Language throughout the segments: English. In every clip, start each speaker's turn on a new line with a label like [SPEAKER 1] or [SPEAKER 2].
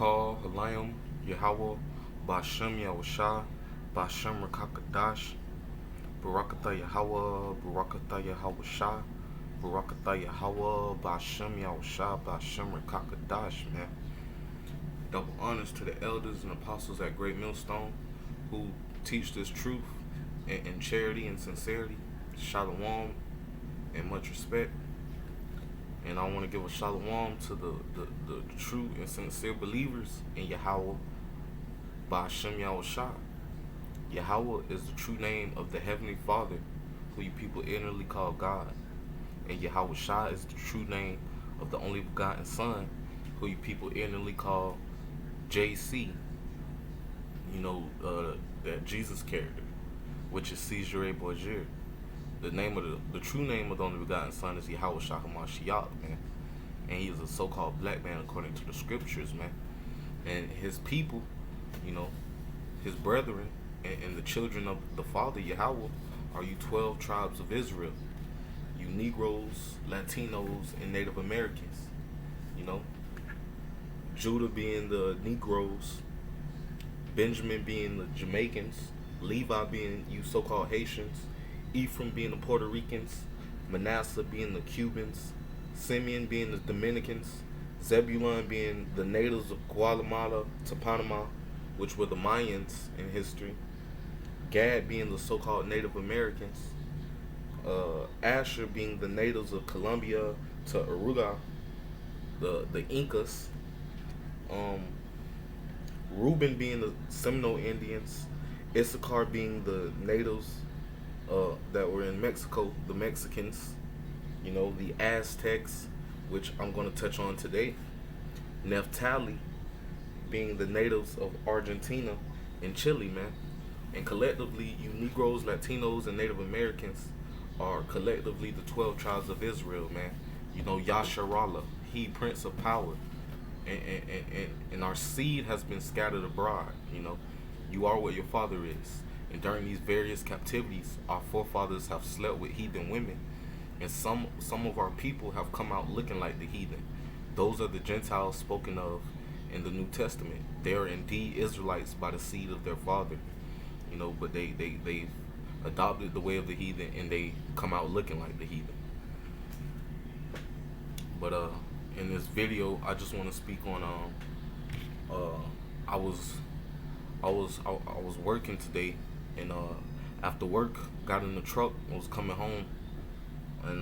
[SPEAKER 1] Barakah Halayim Yahweh Bashem Yahushua Bashem Rakakadash Barakatah Yahweh Barakatah Yahushua Barakatah Yahweh Bashem Yahushua Bashem Rakakadash, man. Double honors to the elders and apostles at Great Millstone who teach this truth in charity and sincerity. Shalom and much respect. And I want to give a shalom to the true and sincere believers in Yahweh by Hashem Yahushua. Yahweh is the true name of the Heavenly Father, who you people inwardly call God. And Yahushua is the true name of the only begotten Son, who you people inwardly call JC. That Jesus character, which is Caesar Borgia. The true name of the only begotten Son is Yahushua HaMashiach, man. And he is a so-called black man according to the scriptures, man. And his people, his brethren, and the children of the Father, Yahweh, are you 12 tribes of Israel. You Negroes, Latinos, and Native Americans. Judah being the Negroes, Benjamin being the Jamaicans, Levi being you so-called Haitians, Ephraim being the Puerto Ricans, Manasseh being the Cubans, Simeon being the Dominicans, Zebulun being the natives of Guatemala to Panama, which were the Mayans in history, Gad being the so-called Native Americans, Asher being the natives of Colombia to Uruguay, the Incas, Reuben being the Seminole Indians, Issachar being the natives that were in Mexico, the Mexicans, the Aztecs, which I'm going to touch on today, Naphtali being the natives of Argentina and Chile, man. And collectively, you Negroes, Latinos, and Native Americans are collectively the 12 tribes of Israel, man. Yasharallah, he Prince of Power. And our seed has been scattered abroad, You are what your father is. And during these various captivities, our forefathers have slept with heathen women. And some of our people have come out looking like the heathen. Those are the Gentiles spoken of in the New Testament. They are indeed Israelites by the seed of their father. But they've adopted the way of the heathen and they come out looking like the heathen. But in this video, I just want to speak on I was working today, and after work, got in the truck, was coming home, and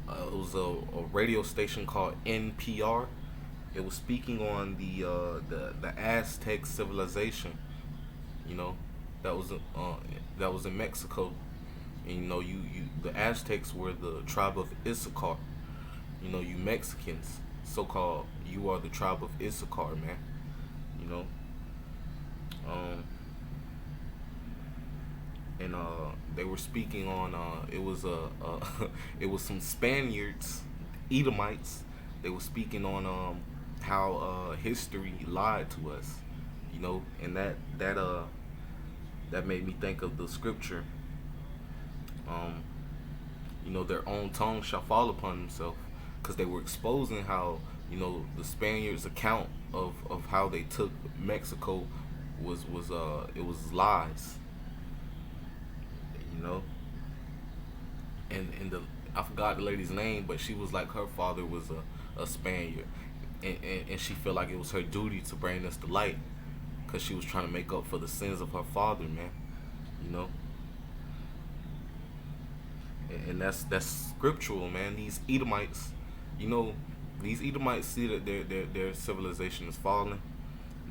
[SPEAKER 1] it was a radio station called NPR. It was speaking on the Aztec civilization, that was in Mexico. And the Aztecs were the tribe of Issachar. You Mexicans, so-called, you are the tribe of Issachar, man. And they were speaking on it was it was some Spaniards, Edomites. They were speaking on how history lied to us, and that made me think of the scripture. Their own tongue shall fall upon themselves, because they were exposing how the Spaniards' account of how they took Mexico was lies. And I forgot the lady's name, but she was like, her father was a Spaniard, and she felt like it was her duty to bring us to light, because she was trying to make up for the sins of her father, man. And that's scriptural, man. These Edomites, see that their civilization is falling.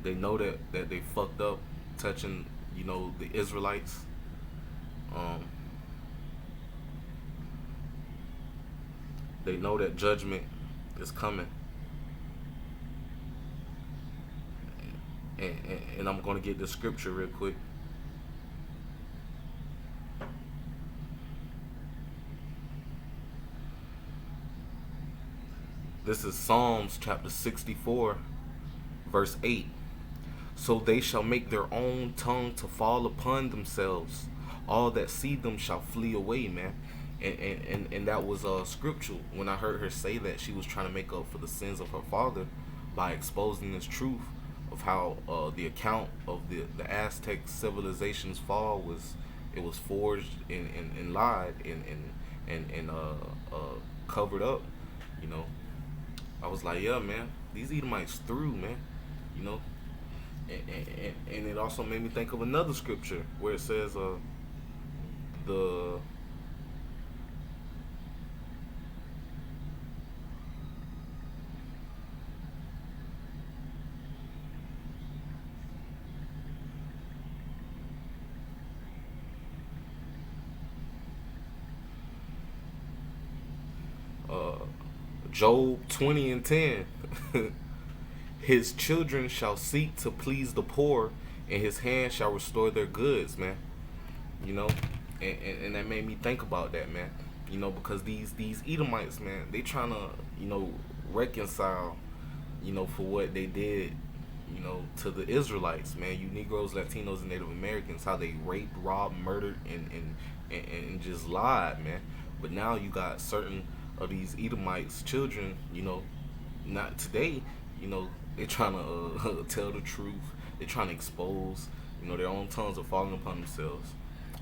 [SPEAKER 1] They know that they fucked up touching, the Israelites. They know that judgment is coming. And I'm going to get the scripture real quick. This is Psalms chapter 64, verse 8. So they shall make their own tongue to fall upon themselves. All that see them shall flee away, man. And that was scriptural. When I heard her say that, she was trying to make up for the sins of her father by exposing this truth of how the account of the Aztec civilization's fall was, it was forged and lied and covered up. You know, I was like, yeah, man, these Edomites through, man. You know, and it also made me think of another scripture where it says, the uh, Job 20:10. His children shall seek to please the poor, and his hand shall restore their goods, man. You know, and that made me think about that, man. You know, because these Edomites, man, they trying to, reconcile, for what they did, to the Israelites, man. You Negroes, Latinos, and Native Americans, how they raped, robbed, murdered, and just lied, man. But now you got certain of these Edomites children, not today, they trying to tell the truth. They trying to expose, their own tongues are falling upon themselves.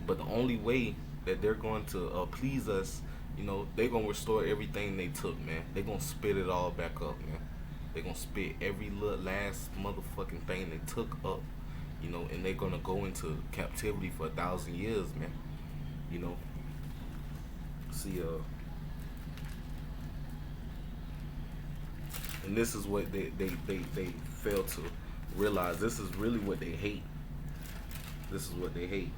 [SPEAKER 1] But the only way that they're going to please us, they're gonna restore everything they took, man. They're gonna spit it all back up, man. They're gonna spit every little last motherfucking thing they took up, and they're gonna go into captivity for 1,000 years, man. You know, see, and this is what they fail to realize. This is really what they hate. This is what they hate.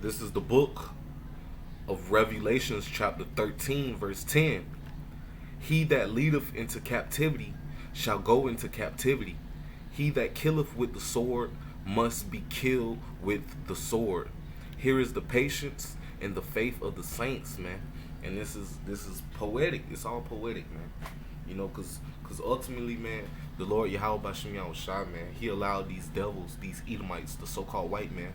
[SPEAKER 1] This is the book of Revelations, chapter 13, verse 10. He that leadeth into captivity shall go into captivity. He that killeth with the sword must be killed with the sword. Here is the patience and the faith of the saints, man. And this is poetic. It's all poetic, man. Because ultimately, man, the Lord Yahweh Bashem Yahushua, man, he allowed these devils, these Edomites, the so-called white man,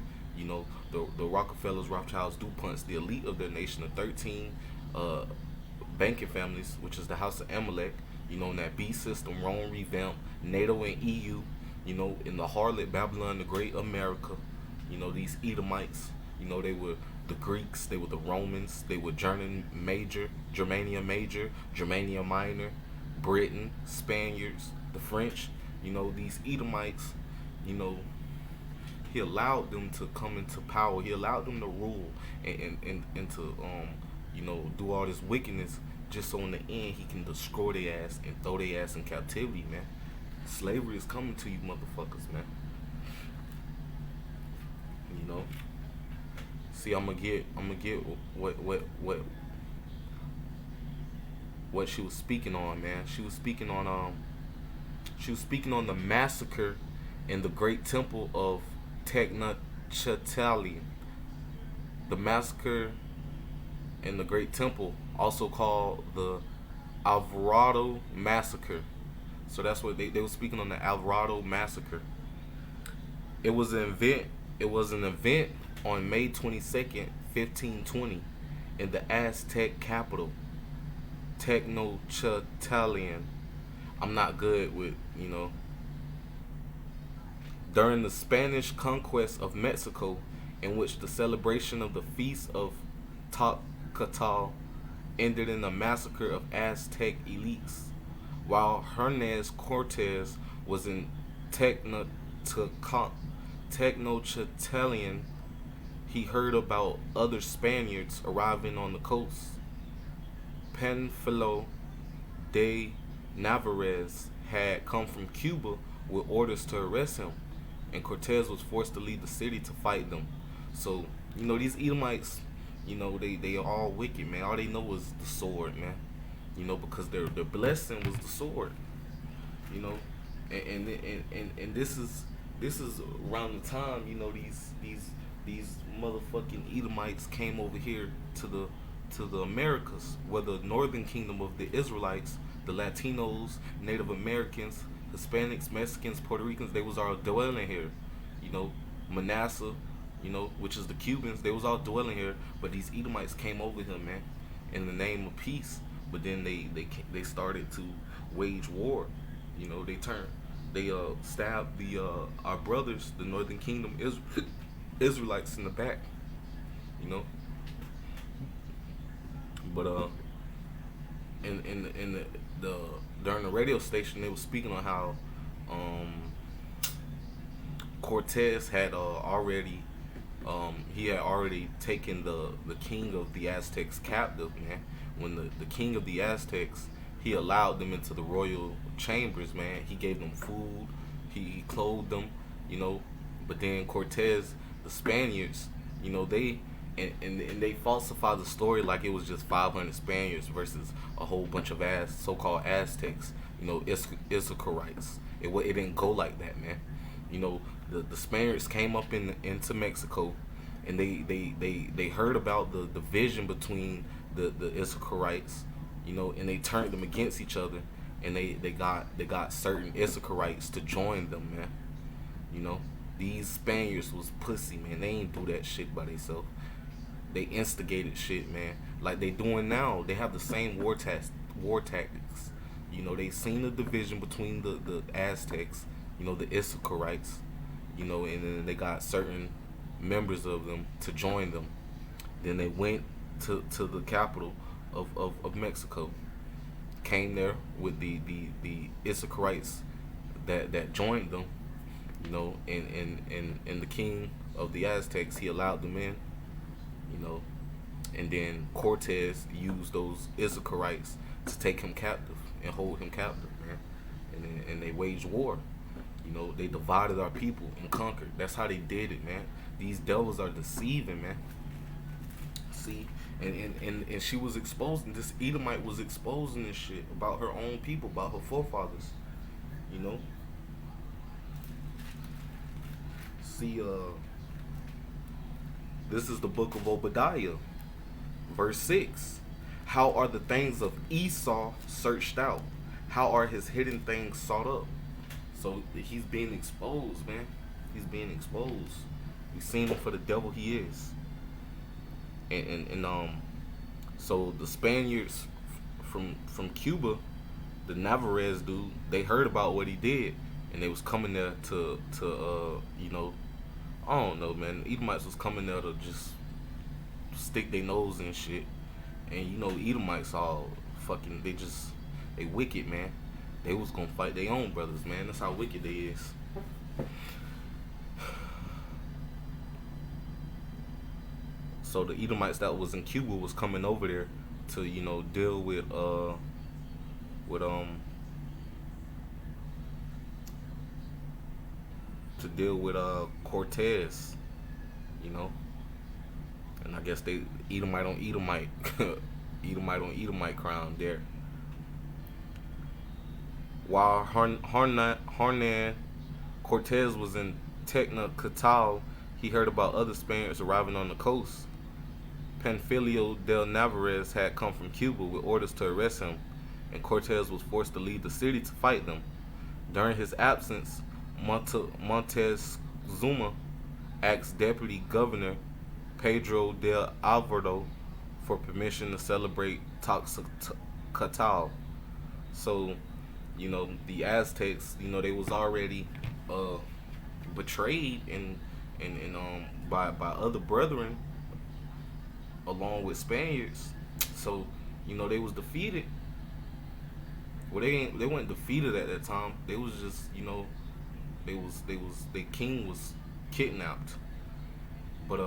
[SPEAKER 1] the Rockefellers, Rothschilds, DuPonts, the elite of their nation, the 13 banking families, which is the House of Amalek, in that beast system, Rome revamped, NATO and EU, in the harlot Babylon, the great America, these Edomites, they were the Greeks, they were the Romans, they were Germania Major, Germania Minor, Britain, Spaniards, the French, these Edomites, he allowed them to come into power. He allowed them to rule and to do all this wickedness just so in the end he can destroy their ass and throw their ass in captivity, man. Slavery is coming to you motherfuckers, man. See, I'm gonna get what she was speaking on, man. She was speaking on the massacre in the great temple of Tenochtitlan. The massacre in the great temple, also called the Alvarado massacre. So that's what they were speaking on, the Alvarado massacre. It was an event. It was an event on May 22nd, 1520, in the Aztec capital, Tenochtitlan. I'm not good with, during the Spanish conquest of Mexico, in which the celebration of the feast of Tocatl ended in a massacre of Aztec elites, while Hernandez Cortez was in Tenochtitlan. He heard about other Spaniards arriving on the coast. Panfilo de Narvaez had come from Cuba with orders to arrest him, and Cortez was forced to leave the city to fight them. So, these Edomites, they are all wicked, man. All they know is the sword, man. Because their blessing was the sword. And this is around the time, these motherfucking Edomites came over here to the Americas, where the northern kingdom of the Israelites, the Latinos, Native Americans, Hispanics, Mexicans, Puerto Ricans, they was all dwelling here. Manasseh, which is the Cubans. They was all dwelling here, but these Edomites came over here, man, in the name of peace. But then they started to wage war. They stabbed our brothers, the Northern Kingdom Israelites, in the back. You know, but in the during the radio station, they was speaking on how um Cortez had already he had already taken the king of the Aztecs captive, man. When the king of the Aztecs, he allowed them into the royal chambers, man. He gave them food, he clothed them, you know. But then Cortez, the Spaniards, they and they falsified the story like it was just 500 Spaniards versus a whole bunch of so-called Aztecs, Issacharites. It didn't go like that, man. The Spaniards came up into Mexico, and they heard about the division between the Issacharites, and they turned them against each other, and they got certain Issacharites to join them, man. These Spaniards was pussy, man. They ain't do that shit by themselves. They instigated shit, man. Like they doing now. They have the same war tactics. They seen the division between the Aztecs, the Issacharites, and then they got certain members of them to join them. Then they went to the capital of Mexico, came there with the Issacharites that joined them, and the king of the Aztecs, he allowed them in, and then Cortez used those Issacharites to take him captive and hold him captive, man. And they waged war. They divided our people and conquered. That's how they did it, man. These devils are deceiving, man. See, and she was exposing, this Edomite was exposing this shit about her own people, about her forefathers. See, this is the book of Obadiah, verse 6. How are the things of Esau searched out? How are his hidden things sought up? So he's being exposed, man. He's being exposed. We seen him for the devil he is. And so the Spaniards from Cuba, the Navarrete dude, they heard about what he did, and they was coming there to I don't know, man. Edomites was coming there to just stick their nose in shit. And Edomites all fucking, they wicked, man. They was gonna fight their own brothers, man. That's how wicked they is. So the Edomites that was in Cuba was coming over there to, deal with Cortez, and I guess they Edomite on Edomite, Edomite on Edomite crown there. While Hernan Cortez was in Tecnacatal, he heard about other Spaniards arriving on the coast. Panfilio del Navarrete had come from Cuba with orders to arrest him, and Cortez was forced to leave the city to fight them. During his absence, Montezuma asked Deputy Governor Pedro del Alvarado for permission to celebrate Toxocatal. So, the Aztecs, they was already betrayed and by other brethren along with Spaniards. So, they was defeated. Well, they weren't defeated at that time. They was just, their king was kidnapped. But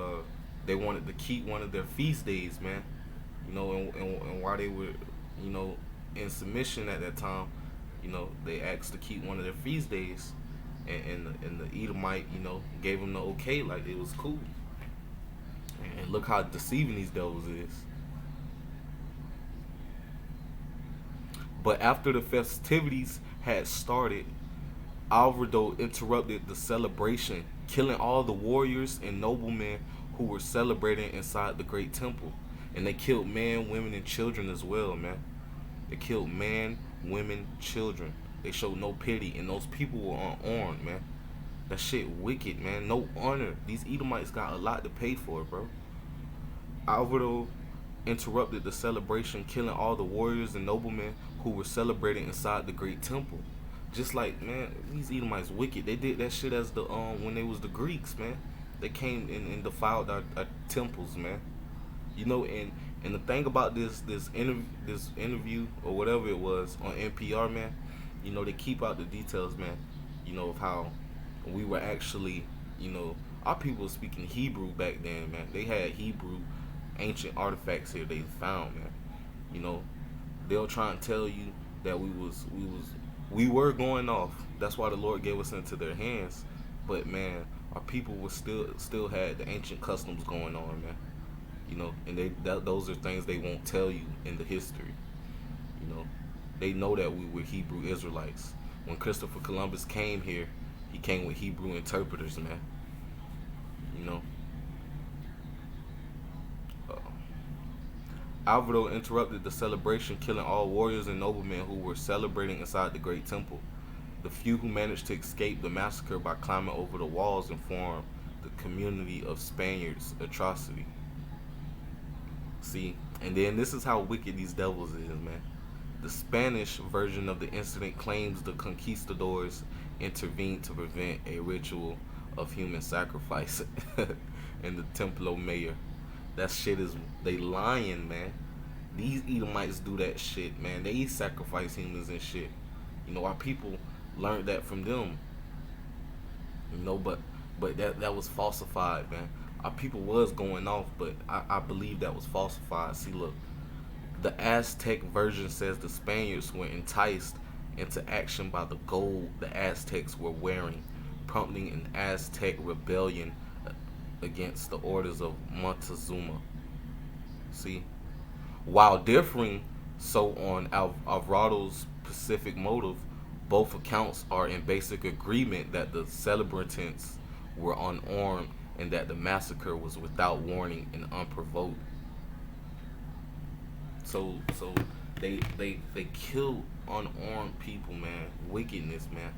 [SPEAKER 1] they wanted to keep one of their feast days, man. And while they were, in submission at that time, they asked to keep one of their feast days, and the Edomite, gave them the okay, like it was cool. And look how deceiving these devils is. But after the festivities had started, Alvarado interrupted the celebration, killing all the warriors and noblemen who were celebrating inside the great temple. And they killed men, women, and children as well, man. They killed men, women, children. They showed no pity, and those people were unarmed, man. That shit wicked, man. No honor. These Edomites got a lot to pay for, bro. Alvarado interrupted the celebration, killing all the warriors and noblemen who were celebrating inside the great temple. Just like, man, these Edomites wicked. They did that shit as the when they was the Greeks, man. They came and defiled our temples, man. You know, and the thing about this interview or whatever it was on NPR, man, you know, they keep out the details, man. You know, of how we were actually, you know, our people were speaking Hebrew back then, man. They had Hebrew ancient artifacts here they found, man. You know, they'll try and tell you that we were going off. That's why the Lord gave us into their hands. But man, our people was still had the ancient customs going on, man. You know, and those are things they won't tell you in the history. You know, they know that we were Hebrew Israelites. When Christopher Columbus came here, he came with Hebrew interpreters, man. You know. Alvarado interrupted the celebration, killing all warriors and noblemen who were celebrating inside the great temple. The few who managed to escape the massacre by climbing over the walls informed the community of Spaniards' atrocity. See, and then this is how wicked these devils is, man. The Spanish version of the incident claims the conquistadors intervened to prevent a ritual of human sacrifice in the Templo Mayor. That shit is, they lying, man. These Edomites do that shit, man. They sacrifice humans and shit. You know, our people learned that from them. You know, but that was falsified, man. Our people was going off, but I believe that was falsified. See, look, the Aztec version says the Spaniards were enticed into action by the gold the Aztecs were wearing, prompting an Aztec rebellion against the orders of Montezuma. See, while differing so on Alvarado's specific motive, both accounts are in basic agreement that the celebrants were unarmed and that the massacre was without warning and unprovoked. So they killed unarmed people, man. Wickedness, man.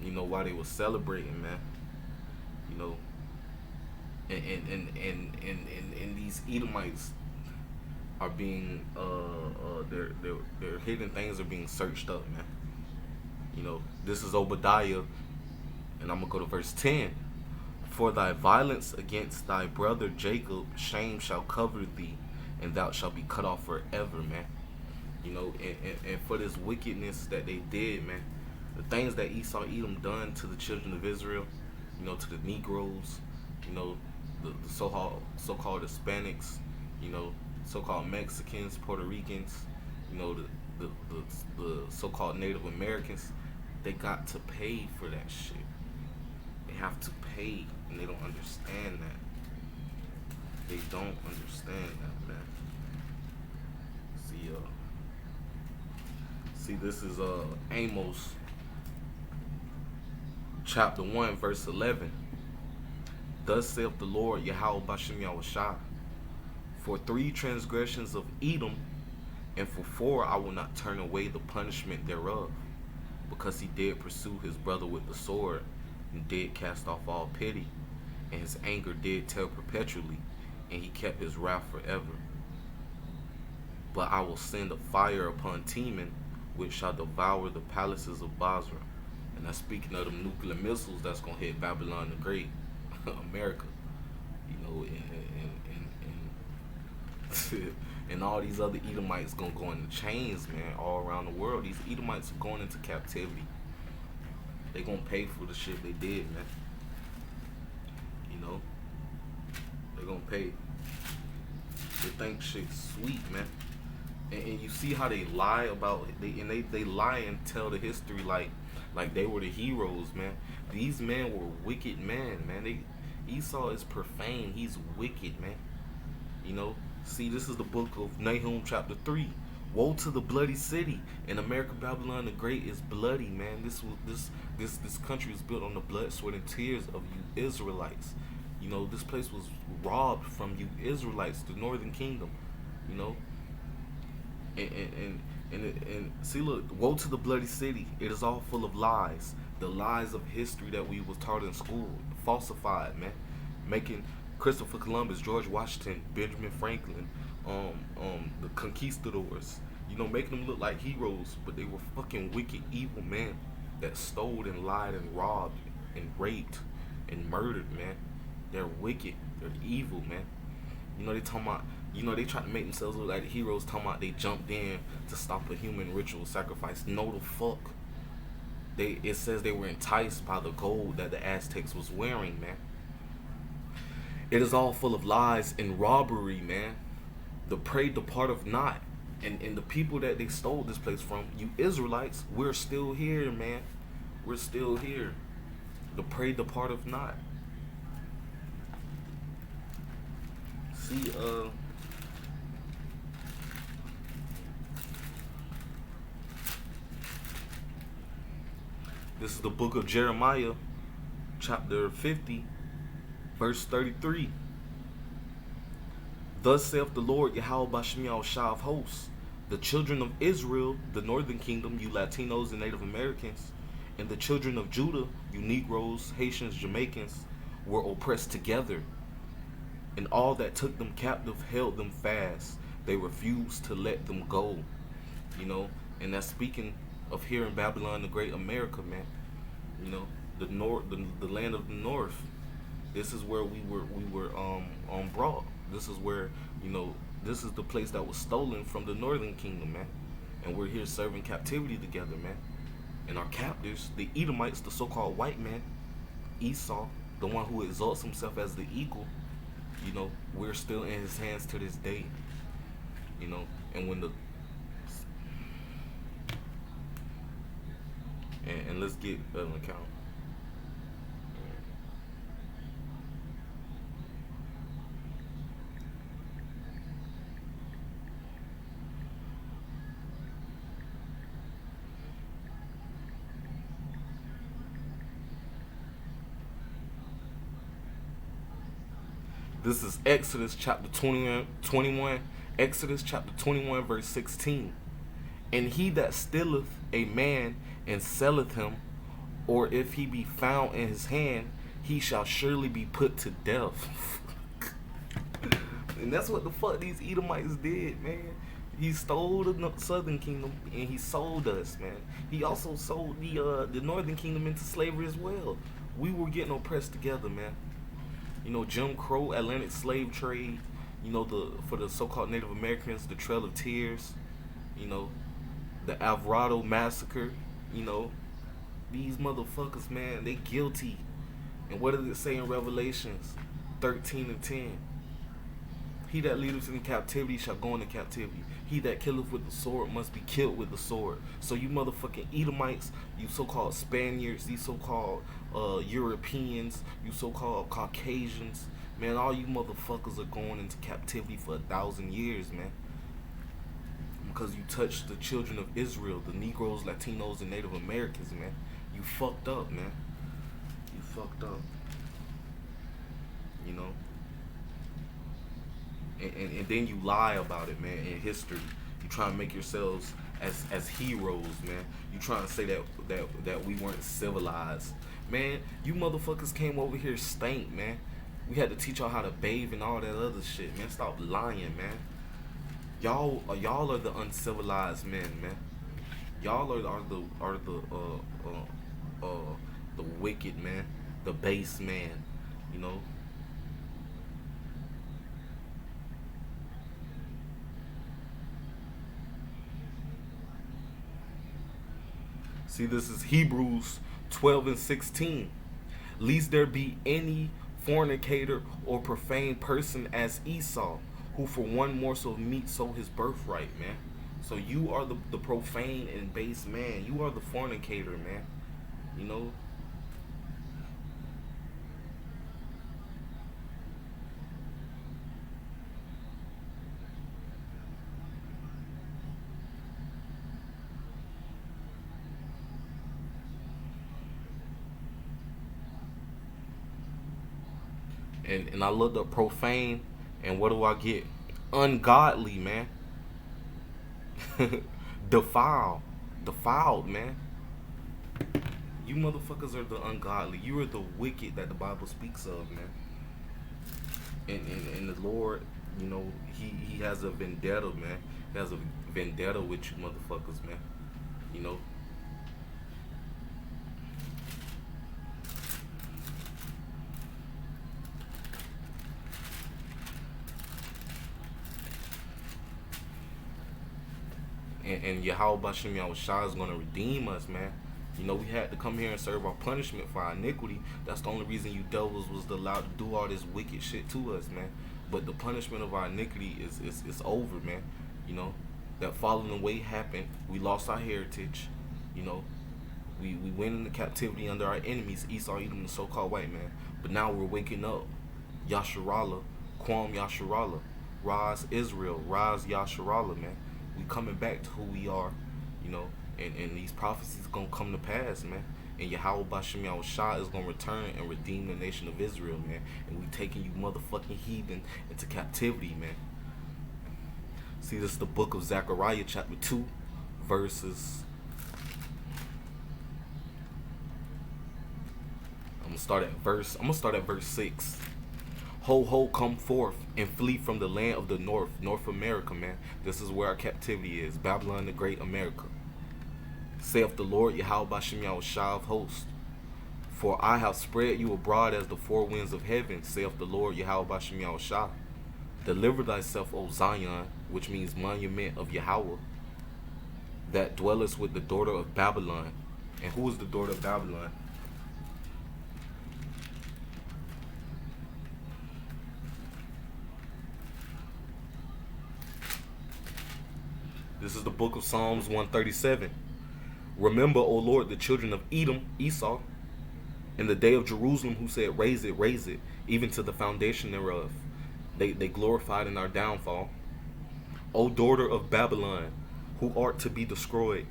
[SPEAKER 1] You know, while they were celebrating, man. You know, and these Edomites are being their hidden things are being searched up, man. You know, this is Obadiah, and I'm gonna go to verse 10. For thy violence against thy brother Jacob, shame shall cover thee, and thou shalt be cut off forever, man. You know, and for this wickedness that they did, man, the things that Esau Edom done to the children of Israel, you know, to the Negroes, you know, the so-called Hispanics, you know, so-called Mexicans, Puerto Ricans, you know, the so-called Native Americans, they got to pay for that shit. They have to pay, and they don't understand that. They don't understand that, man. See, this is Amos chapter 1, verse 11. Thus saith the Lord Yahweh Bashem Yahushua, for 3 transgressions of Edom, and for 4 I will not turn away the punishment thereof, because he did pursue his brother with the sword, and did cast off all pity, and his anger did tell perpetually, and he kept his wrath forever. But I will send a fire upon Teman, which shall devour the palaces of Basra. And that's speaking of them nuclear missiles that's gonna hit Babylon the Great, America. You know, and all these other Edomites gonna go into chains, man, all around the world. These Edomites are going into captivity. They gonna pay for the shit they did, man. You know, they gonna pay. They think shit's sweet, man. And you see how they lie about they lie and tell the history like they were the heroes, man. These men were wicked men, man. Esau is profane. He's wicked, man. You know. See, this is the book of Nahum, chapter 3. Woe to the bloody city! In America, Babylon the Great is bloody, man. This country is built on the blood, sweat, and tears of you Israelites. You know, this place was robbed from you Israelites, the Northern Kingdom. You know, And see, look, woe to the bloody city. It is all full of lies. The lies of history that we was taught in school, falsified, man. Making Christopher Columbus, George Washington, Benjamin Franklin, the conquistadors, making them look like heroes, but they were fucking wicked, evil men that stole and lied and robbed and raped and murdered, man. They're wicked. They're evil, man. They talking about, they try to make themselves look like heroes, talking about they jumped in to stop a human ritual sacrifice. No, the fuck. It says they were enticed by the gold that the Aztecs was wearing, man. It is all full of lies and robbery, man. The prey departeth not. And the people that they stole this place from, you Israelites, we're still here, man. We're still here. The prey departeth not. See, this is the book of Jeremiah, chapter 50, verse 33. Thus saith the Lord Yahweh Bashim Yahushua of hosts, the children of Israel, the northern kingdom, you Latinos and Native Americans, and the children of Judah, you Negroes, Haitians, Jamaicans, were oppressed together. And all that took them captive held them fast. They refused to let them go. And that's speaking of here in Babylon, the great America, man. The north, the land of the north. This is where we were brought. This is where, this is the place that was stolen from the northern kingdom, man. And we're here serving captivity together, man. And our captors, the Edomites, the so-called white man, Esau, the one who exalts himself as the eagle, we're still in his hands to this day. And when and let's get an account. This is Exodus chapter 21, Exodus chapter 21, verse 16. And he that stealeth a man and selleth him, or if he be found in his hand, he shall surely be put to death. And that's what the fuck these Edomites did, man. He stole the southern kingdom and he sold us, man. He also sold the northern kingdom into slavery as well. We were getting oppressed together, man. Jim Crow, Atlantic slave trade, for the so-called Native Americans, the Trail of Tears, the Alvarado Massacre, these motherfuckers, man, they guilty. And what does it say in Revelations 13:10? He that leadeth in captivity shall go into captivity. He that killeth with the sword must be killed with the sword. So you motherfucking Edomites, you so-called Spaniards, these so-called Europeans, you so-called Caucasians, man, all you motherfuckers are going into captivity for 1,000 years, man. Because you touched the children of Israel, the Negroes, Latinos, and Native Americans, man. You fucked up, man. You fucked up. And then you lie about it, man, in history. You try to make yourselves as heroes, man. You trying to say that we weren't civilized. Man, you motherfuckers came over here stank, man. We had to teach y'all how to bathe and all that other shit, man. Stop lying, man. Y'all are the uncivilized men, man. Y'all are the wicked, man. The base man, See, this is Hebrews 12:16. Lest there be any fornicator or profane person as Esau, who for one morsel of meat sold his birthright, man. So you are the profane and base man. You are the fornicator, man. And I looked up profane, and what do I get? Ungodly, man. Defiled, man. You motherfuckers are the ungodly. You are the wicked that the Bible speaks of, man. And the Lord, you know, he has a vendetta, man. He has a vendetta with you motherfuckers, man. You know. And Yahweh Bashem Yahushua is gonna redeem us, man. You know, we had to come here and serve our punishment for our iniquity. That's the only reason you devils was allowed to do all this wicked shit to us, man. But the punishment of our iniquity is over, man. You know, that falling away happened. We lost our heritage. You know, we went into captivity under our enemies, Esau, Edom, the so-called white man. But now we're waking up. Yasharallah, Kwam Yasharallah, Raz Israel, Raz Yasharallah, man. We coming back to who we are, you know, and these prophecies gonna come to pass, man. And Yahweh Bashem Yahushua is gonna return and redeem the nation of Israel, man. And we taking you motherfucking heathen into captivity, man. See, this is the book of Zechariah, chapter 2, verses. I'm gonna start at verse 6. Ho, ho, come forth and flee from the land of the north, North America, man. This is where our captivity is, Babylon the Great America. Saith the Lord, Yahweh Bashem Yahushua of hosts. For I have spread you abroad as the four winds of heaven, saith the Lord, Yahweh Bashem Yahushua. Deliver thyself, O Zion, which means monument of Yahweh, that dwellest with the daughter of Babylon. And who is the daughter of Babylon? This is the book of Psalms 137. Remember, O Lord, the children of Edom, Esau, in the day of Jerusalem, who said, raise it, even to the foundation thereof. They glorified in our downfall. O daughter of Babylon, who art to be destroyed,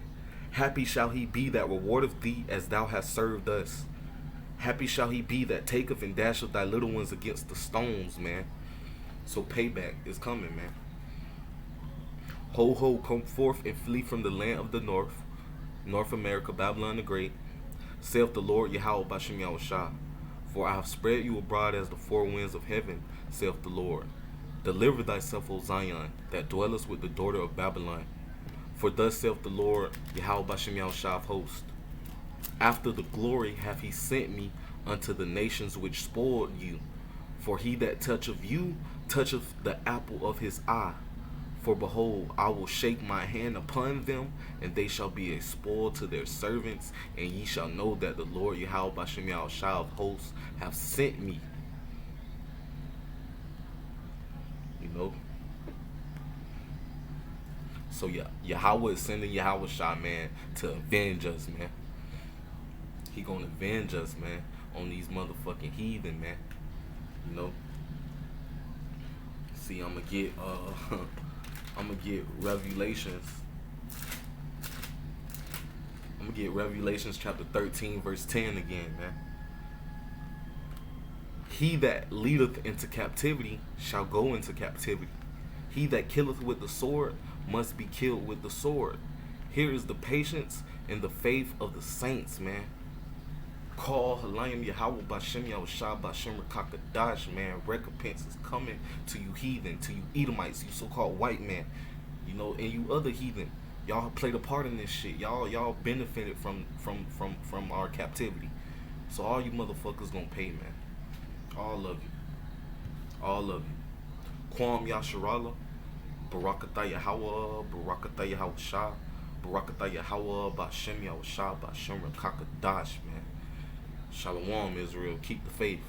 [SPEAKER 1] happy shall he be that rewardeth thee as thou hast served us. Happy shall he be that taketh and dasheth thy little ones against the stones, man. So payback is coming, man. Ho, ho, come forth and flee from the land of the north, North America, Babylon the Great, saith the Lord Yahweh Bashem Yahushua. For I have spread you abroad as the four winds of heaven, saith the Lord. Deliver thyself, O Zion, that dwellest with the daughter of Babylon. For thus saith the Lord Yahweh Bashem Yahushua of hosts. After the glory hath he sent me unto the nations which spoiled you. For he that toucheth you toucheth the apple of his eye. For behold, I will shake my hand upon them, and they shall be a spoil to their servants, and ye shall know that the Lord Yahweh Bashem Yahushua of hosts have sent me. You know? So yeah, Yahweh is sending Yahweh Shah, man, to avenge us, man. He gonna avenge us, man, on these motherfucking heathen, man. You know? See, I'm gonna get Revelations. I'm gonna get Revelations chapter 13, verse 10 again, man. He that leadeth into captivity shall go into captivity. He that killeth with the sword must be killed with the sword. Here is the patience and the faith of the saints, man. Call Halayim Yahweh Bashem Yahushua Bashem Rakakadash, man. Recompense is coming to you heathen, to you Edomites, you so-called white man, you know, and you other heathen. Y'all played a part in this shit. Y'all benefited from our captivity. So all you motherfuckers gonna pay, man. All of you. All of you. Kwam Yasharallah, Barakatah Yahweh, Barakatah Yahushua, Barakatah Yahweh Bashem Yahushua Bashem Rakakadash, man. Shalom, Israel. Keep the faith.